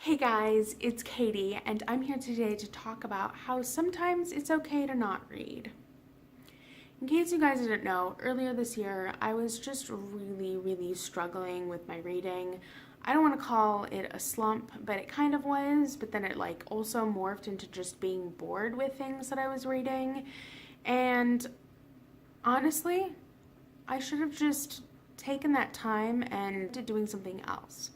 Hey guys, it's Katie, and I'm here today to talk about how sometimes it's okay to not read. In case you guys didn't know, earlier this year I was just really struggling with my reading. I don't want to call it a slump, but it kind of was, but then it also morphed into just being bored with things that I was reading. And honestly, I should have just taken that time and did doing something else.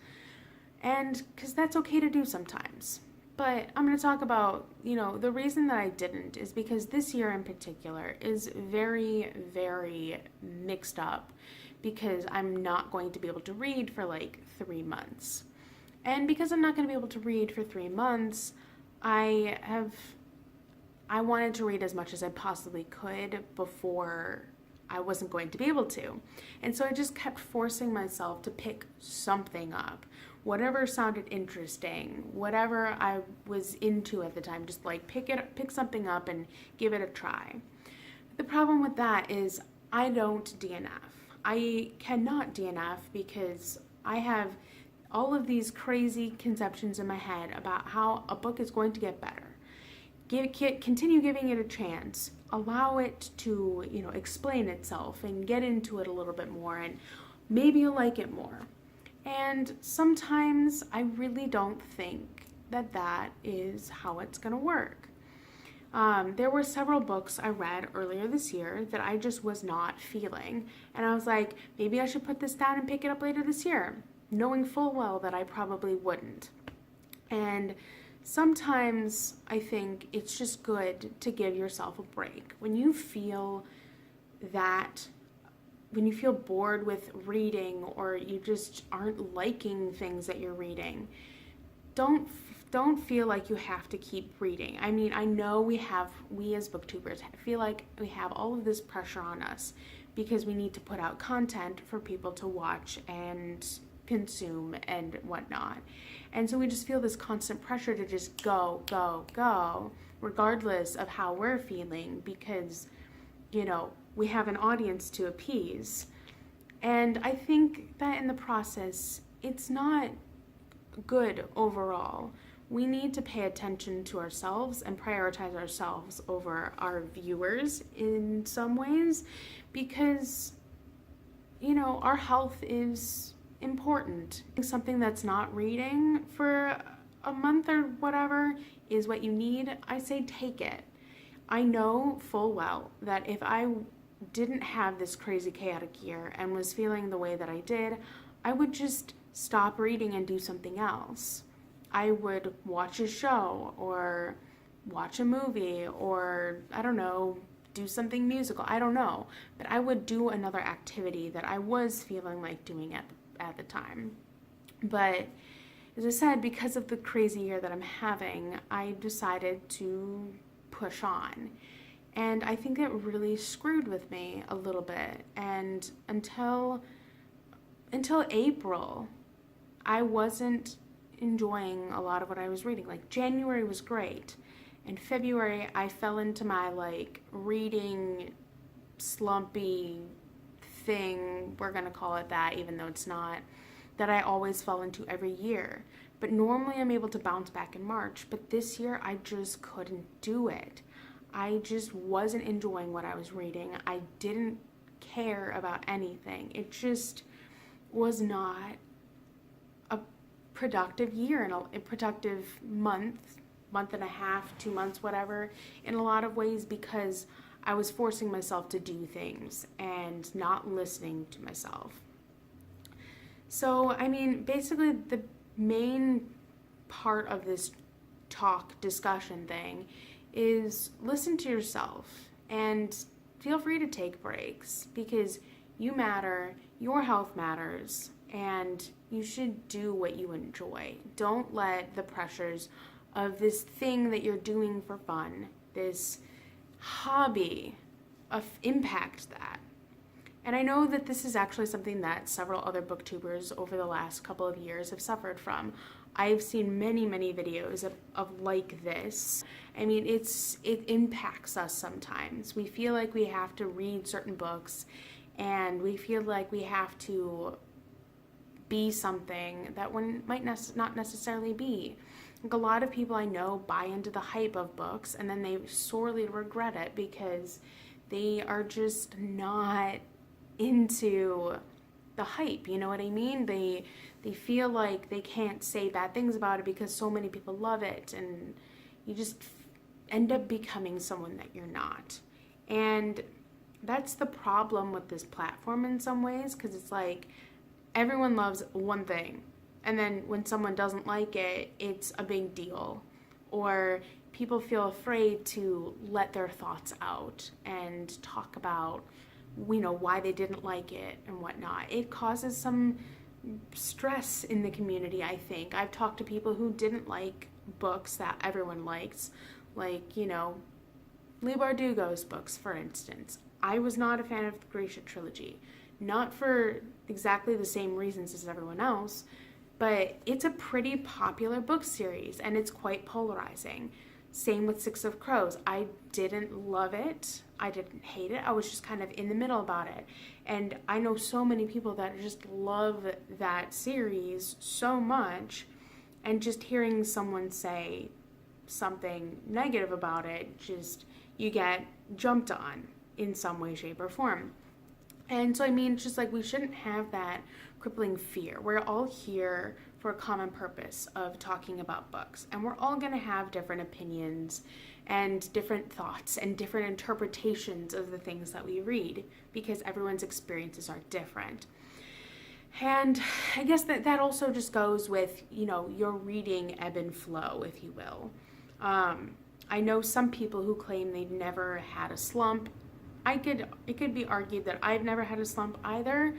And because that's okay to do sometimes. But I'm going to talk about, the reason that I didn't is because this year in particular is very mixed up because I'm not going to be able to read for like 3 months. And because I'm not going to be able to read for 3 months, I wanted to read as much as I possibly could before I wasn't going to be able to. And so I just kept forcing myself to pick something up. Whatever sounded interesting, whatever I was into at the time, just pick something up and give it a try. The problem with that is I don't DNF. I cannot DNF because I have all of these crazy conceptions in my head about how a book is going to get better. Continue giving it a chance. Allow it to, explain itself and get into it a little bit more, and maybe you'll like it more. And sometimes I really don't think that that is how it's going to work. There were several books I read earlier this year that I just was not feeling. And I was like, maybe I should put this down and pick it up later this year, knowing full well that I probably wouldn't. And sometimes I think it's just good to give yourself a break. When you feel bored with reading, or you just aren't liking things that you're reading, don't feel like you have to keep reading. I mean, I know we as booktubers feel like we have all of this pressure on us because we need to put out content for people to watch and consume and whatnot. And so we just feel this constant pressure to just go, regardless of how we're feeling, because, we have an audience to appease. And I think that in the process, it's not good overall. We need to pay attention to ourselves and prioritize ourselves over our viewers in some ways, because, our health is important. Something that's not reading for a month or whatever is what you need, I say take it. I know full well that if I didn't have this crazy chaotic year and was feeling the way that I did, I would just stop reading and do something else. I would watch a show or watch a movie or, I don't know, do something musical. I don't know. But I would do another activity that I was feeling like doing at the time. But as I said, because of the crazy year that I'm having, I decided to push on. And I think it really screwed with me a little bit. And until April, I wasn't enjoying a lot of what I was reading. Like January was great. In February, I fell into my reading slumpy thing, we're gonna call it that, even though it's not, that I always fall into every year. But normally I'm able to bounce back in March, but this year I just couldn't do it. I just wasn't enjoying what I was reading. I didn't care about anything. It just was not a productive year and a productive month and a half, 2 months, whatever, in a lot of ways, because I was forcing myself to do things and not listening to myself. So, I mean, basically the main part of this discussion thing is listen to yourself and feel free to take breaks, because you matter, your health matters, and you should do what you enjoy. Don't let the pressures of this thing that you're doing for fun, this hobby, impact that. And I know that this is actually something that several other booktubers over the last couple of years have suffered from. I've seen many videos of like this. I mean, it impacts us sometimes. We feel like we have to read certain books, and we feel like we have to be something that one might not necessarily be. Like, a lot of people I know buy into the hype of books and then they sorely regret it because they are just not into the hype, you know what I mean? They feel like they can't say bad things about it because so many people love it, and you just end up becoming someone that you're not. And that's the problem with this platform in some ways, because it's like everyone loves one thing, and then when someone doesn't like it, it's a big deal, or people feel afraid to let their thoughts out and talk about, you know, why they didn't like it and whatnot. It causes some stress in the community, I think. I've talked to people who didn't like books that everyone likes, like, you know, Leigh Bardugo's books, for instance. I was not a fan of the Gracia trilogy, not for exactly the same reasons as everyone else, but it's a pretty popular book series and it's quite polarizing. Same with Six of Crows. I didn't love it. I didn't hate it. I was just kind of in the middle about it. And I know so many people that just love that series so much, and just hearing someone say something negative about it, just, you get jumped on in some way, shape, or form. And so, I mean, it's just like, we shouldn't have that crippling fear. We're all here for a common purpose of talking about books, and we're all going to have different opinions and different thoughts and different interpretations of the things that we read, because everyone's experiences are different. And I guess that also just goes with, you know, your reading ebb and flow, if you will. I know some people who claim they've never had a slump. It could be argued that I've never had a slump either.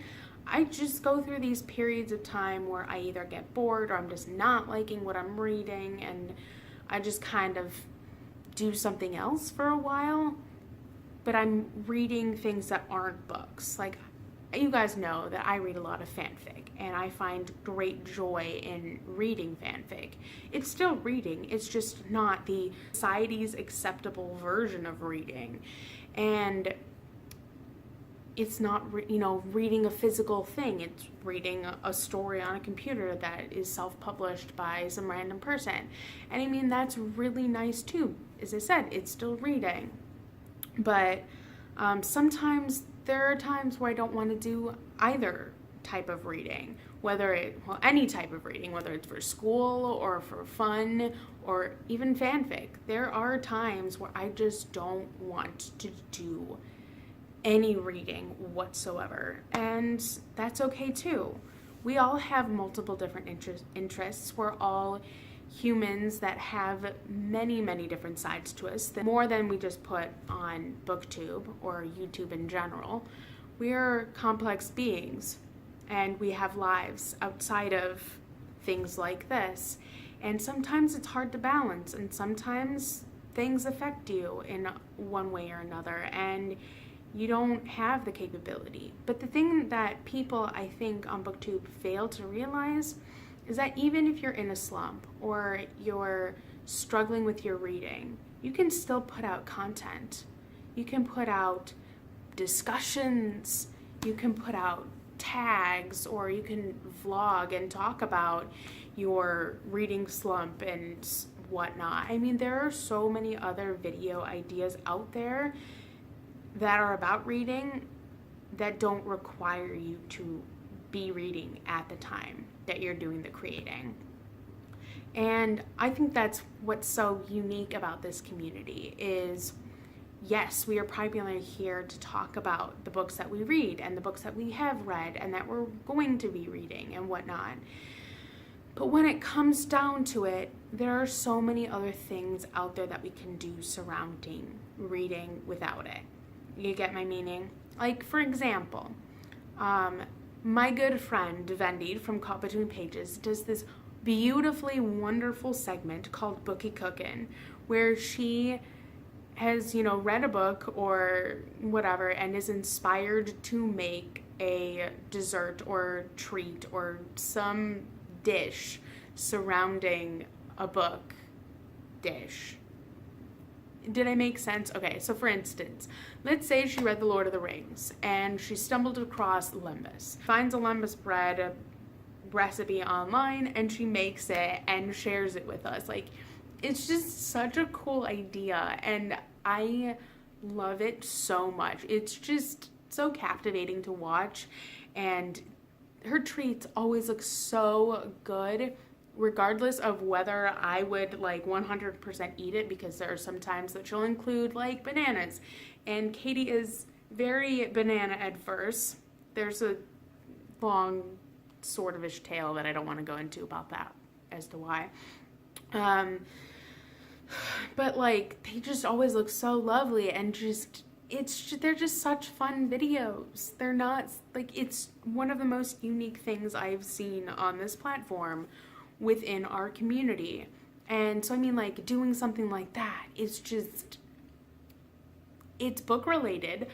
I just go through these periods of time where I either get bored or I'm just not liking what I'm reading, and I just kind of do something else for a while. But I'm reading things that aren't books. Like, you guys know that I read a lot of fanfic, and I find great joy in reading fanfic. It's still reading, it's just not the society's acceptable version of reading. And it's not, you know, reading a physical thing. It's reading a story on a computer that is self-published by some random person. And I mean, that's really nice too. As I said, it's still reading. But sometimes there are times where I don't want to do either type of reading, any type of reading, whether it's for school or for fun or even fanfic. There are times where I just don't want to do any reading whatsoever, and that's okay too. We all have multiple different interests. We're all humans that have many, many different sides to us, more than we just put on BookTube or YouTube in general. We are complex beings, and we have lives outside of things like this, and sometimes it's hard to balance, and sometimes things affect you in one way or another, and you don't have the capability. But the thing that people, I think, on BookTube fail to realize is that even if you're in a slump or you're struggling with your reading, you can still put out content. You can put out discussions, you can put out tags, or you can vlog and talk about your reading slump and whatnot. I mean, there are so many other video ideas out there that are about reading that don't require you to be reading at the time that you're doing the creating. And I think that's what's so unique about this community is, yes, we are primarily here to talk about the books that we read and the books that we have read and that we're going to be reading and whatnot. But when it comes down to it, there are so many other things out there that we can do surrounding reading without it. You get my meaning? Like, for example, my good friend Vendi from Caught Between Pages does this beautifully wonderful segment called Bookie Cookin', where she has, you know, read a book or whatever and is inspired to make a dessert or treat or some dish surrounding a book dish. Did I make sense? Okay, so for instance, let's say she read The Lord of the Rings and she stumbled across lembas, finds a lembas bread, recipe online and she makes it and shares it with us. Like, it's just such a cool idea, and I love it so much. It's just so captivating to watch, and her treats always look so good, regardless of whether I would like 100% eat it, because there are some times that she'll include like bananas, and Katie is very banana adverse. There's a long sort of ish tale that I don't want to go into about that as to why. But like, they just always look so lovely, and they're just such fun videos. They're not like, it's one of the most unique things I've seen on this platform within our community. And so I mean, like, doing something like that is just, it's book related,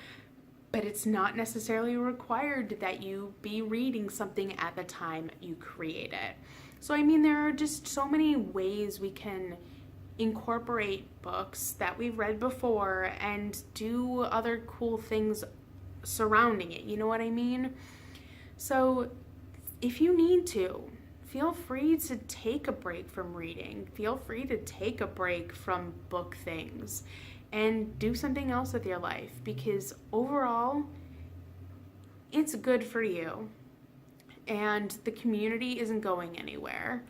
but it's not necessarily required that you be reading something at the time you create it. So I mean, there are just so many ways we can incorporate books that we've read before and do other cool things surrounding it, you know what I mean? So if you need to, feel free to take a break from reading. Feel free to take a break from book things and do something else with your life, because overall, it's good for you. And the community isn't going anywhere.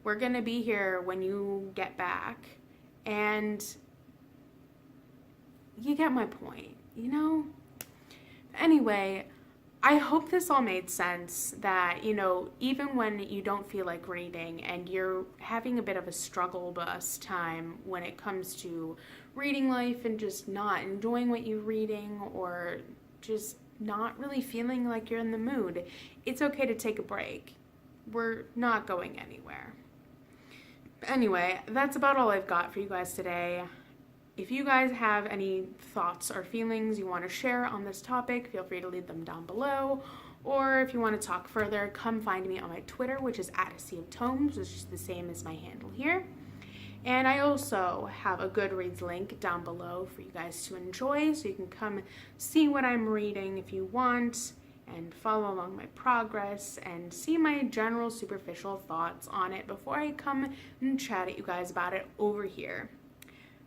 We're going to be here when you get back. And you get my point, you know? Anyway, I hope this all made sense, that, you know, even when you don't feel like reading and you're having a bit of a struggle bus time when it comes to reading life and just not enjoying what you're reading, or just not really feeling like you're in the mood, it's okay to take a break. We're not going anywhere. Anyway, that's about all I've got for you guys today. If you guys have any thoughts or feelings you want to share on this topic, feel free to leave them down below. Or if you want to talk further, come find me on my Twitter, which is @ASeaofTomes, which is the same as my handle here. And I also have a Goodreads link down below for you guys to enjoy, so you can come see what I'm reading if you want, and follow along my progress and see my general superficial thoughts on it before I come and chat at you guys about it over here.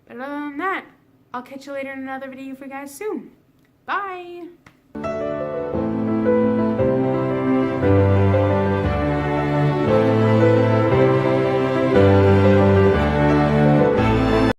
But other than that, I'll catch you later in another video for you guys soon. Bye!